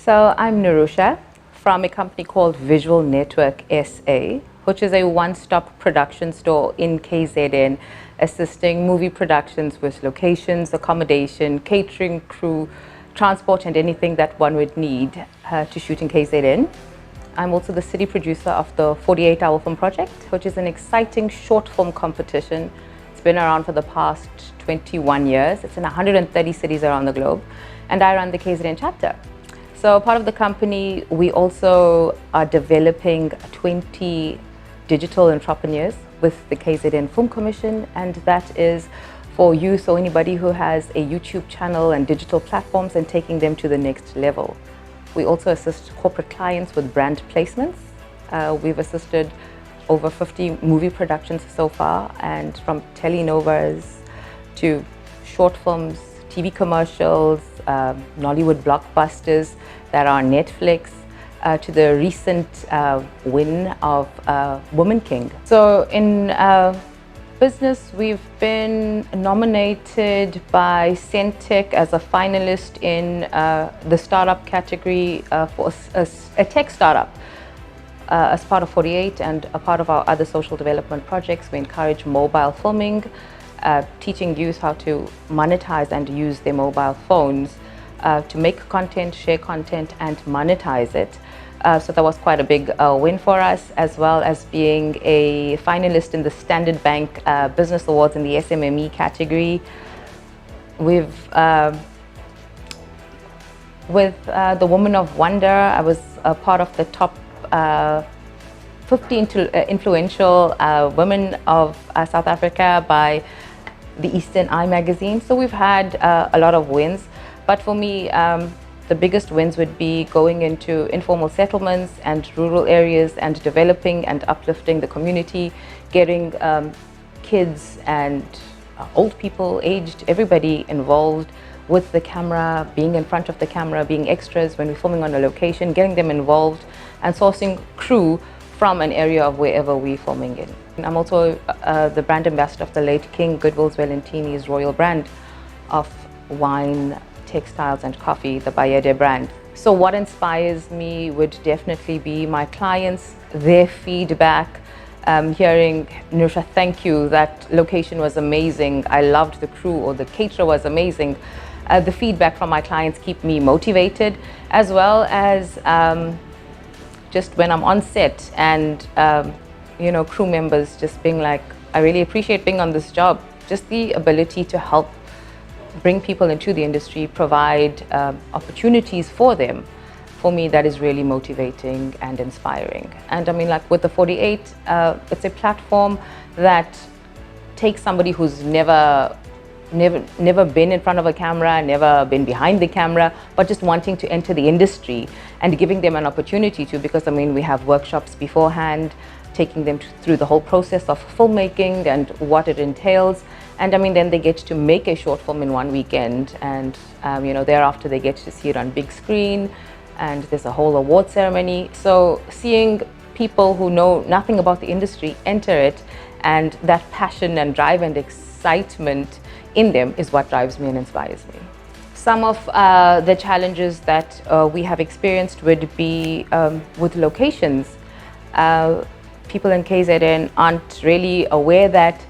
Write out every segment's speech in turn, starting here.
So I'm Nerusha from a company called Visual Network SA, which is a one-stop production store in KZN, assisting movie productions with locations, accommodation, catering, crew, transport, and anything that one would need to shoot in KZN. I'm also the city producer of the 48-hour film project, which is an exciting short film competition. It's been around for the past 21 years. It's in 130 cities around the globe, and I run the KZN chapter. So part of the company, we also are developing 20 digital entrepreneurs with the KZN Film Commission, and that is for youth or anybody who has a YouTube channel and digital platforms and taking them to the next level. We also assist corporate clients with brand placements. We've assisted over 50 movie productions so far, and from telenovas to short films, TV commercials, Nollywood blockbusters that are on Netflix, to the recent win of Woman King. So in business, we've been nominated by Centec as a finalist in the startup category for a tech startup. As part of 48 and a part of our other social development projects, we encourage mobile filming, teaching youth how to monetize and use their mobile phones to make content, share content, and monetize it. So that was quite a big win for us, as well as being a finalist in the Standard Bank Business Awards in the SMME category. We've, with the Woman of Wonder, I was a part of the top 50 influential women of South Africa by the Eastern Eye magazine. So we've had a lot of wins, but for me, the biggest wins would be going into informal settlements and rural areas and developing and uplifting the community, getting kids and old people, aged, everybody involved with the camera, being in front of the camera, being extras when we're filming on a location, getting them involved and sourcing crew from an area of wherever we're filming in. And I'm also the brand ambassador of the late King Goodwill's Valentini's royal brand of wine, textiles and coffee, the Bayede brand. So what inspires me would definitely be my clients, their feedback, hearing, Nerusha, thank you, that location was amazing, I loved the crew, or the caterer was amazing. The feedback from my clients keep me motivated, as well as just when I'm on set and crew members just being like, I really appreciate being on this job. Just the ability to help bring people into the industry, provide opportunities for them. For me, that is really motivating and inspiring. And I mean, like with the 48, it's a platform that takes somebody who's never been in front of a camera, never been behind the camera, but just wanting to enter the industry and giving them an opportunity to, because I mean, we have workshops beforehand, taking them through the whole process of filmmaking and what it entails. And I mean, then they get to make a short film in one weekend, and thereafter they get to see it on big screen, and there's a whole award ceremony. So seeing people who know nothing about the industry enter it, and that passion and drive and excitement in them is what drives me and inspires me. Some of the challenges that we have experienced would be with locations. People in KZN aren't really aware that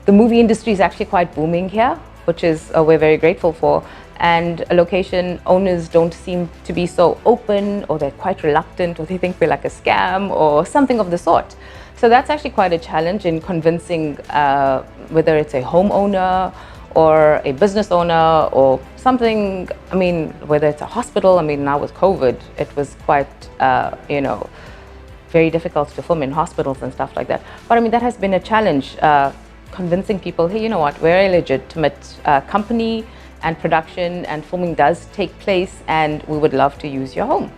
the movie industry is actually quite booming here, which is we're very grateful for. And location owners don't seem to be so open, or they're quite reluctant, or they think we're like a scam or something of the sort. So that's actually quite a challenge in convincing whether it's a homeowner or a business owner or something. I mean, whether it's a hospital. I mean, now with COVID, it was quite, very difficult to film in hospitals and stuff like that. But I mean, that has been a challenge, convincing people, hey, you know what, we're a legitimate company, and production and filming does take place, and we would love to use your home.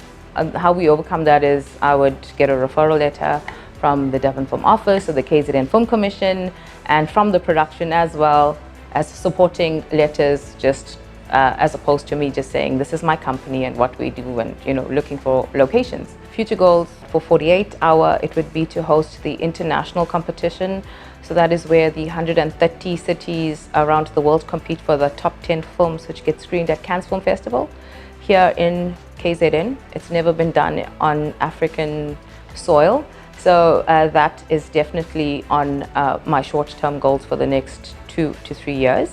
How we overcome that is I would get a referral letter from the Devon Film Office or the KZN Film Commission, and from the production as well as supporting letters, just as opposed to me just saying this is my company and what we do, and looking for locations. Future goals for 48 hour, it would be to host the international competition. So that is where the 130 cities around the world compete for the top 10 films which get screened at Cannes Film Festival here in KZN. It's never been done on African soil. So that is definitely on my short-term goals for the next 2 to 3 years.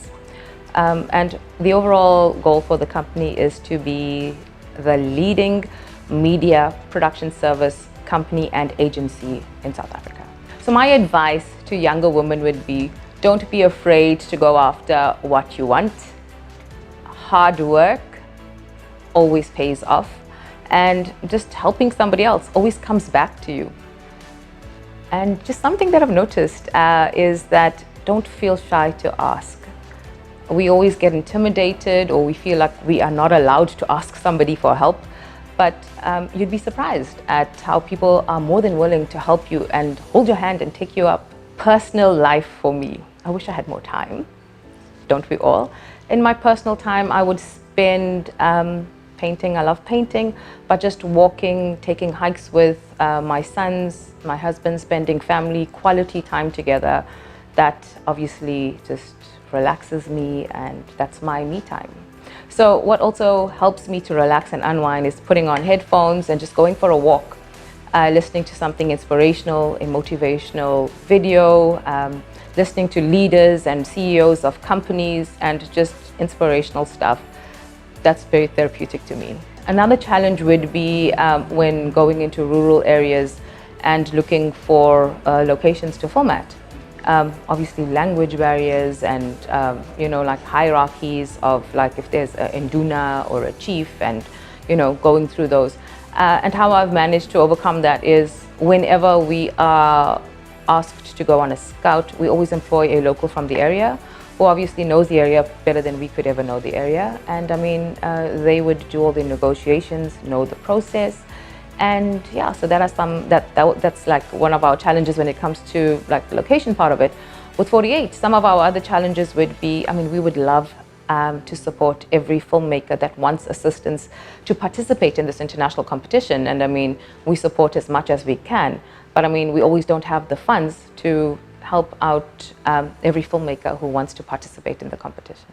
And the overall goal for the company is to be the leading media production service company and agency in South Africa. So my advice to younger women would be, don't be afraid to go after what you want. Hard work always pays off, and just helping somebody else always comes back to you. And just something that I've noticed is that don't feel shy to ask. We always get intimidated, or we feel like we are not allowed to ask somebody for help. But you'd be surprised at how people are more than willing to help you and hold your hand and take you up. Personal life for me, I wish I had more time. Don't we all? In my personal time, I would spend painting. I love painting, but just walking, taking hikes with my sons, my husband, spending family quality time together. That obviously just relaxes me, and that's my me time. So what also helps me to relax and unwind is putting on headphones and just going for a walk, listening to something inspirational, a motivational video, listening to leaders and CEOs of companies, and just inspirational stuff. That's very therapeutic to me. Another challenge would be when going into rural areas and looking for locations to film at. Obviously language barriers and like hierarchies of, like, if there's an induna or a chief, and going through those. And how I've managed to overcome that is, whenever we are asked to go on a scout, we always employ a local from the area, who obviously knows the area better than we could ever know the area. And I mean, they would do all the negotiations, know the process. And yeah, so that's like one of our challenges when it comes to like the location part of it. With 48, some of our other challenges would be, I mean, we would love to support every filmmaker that wants assistance to participate in this international competition. And I mean, we support as much as we can, but I mean, we always don't have the funds to help out every filmmaker who wants to participate in the competition.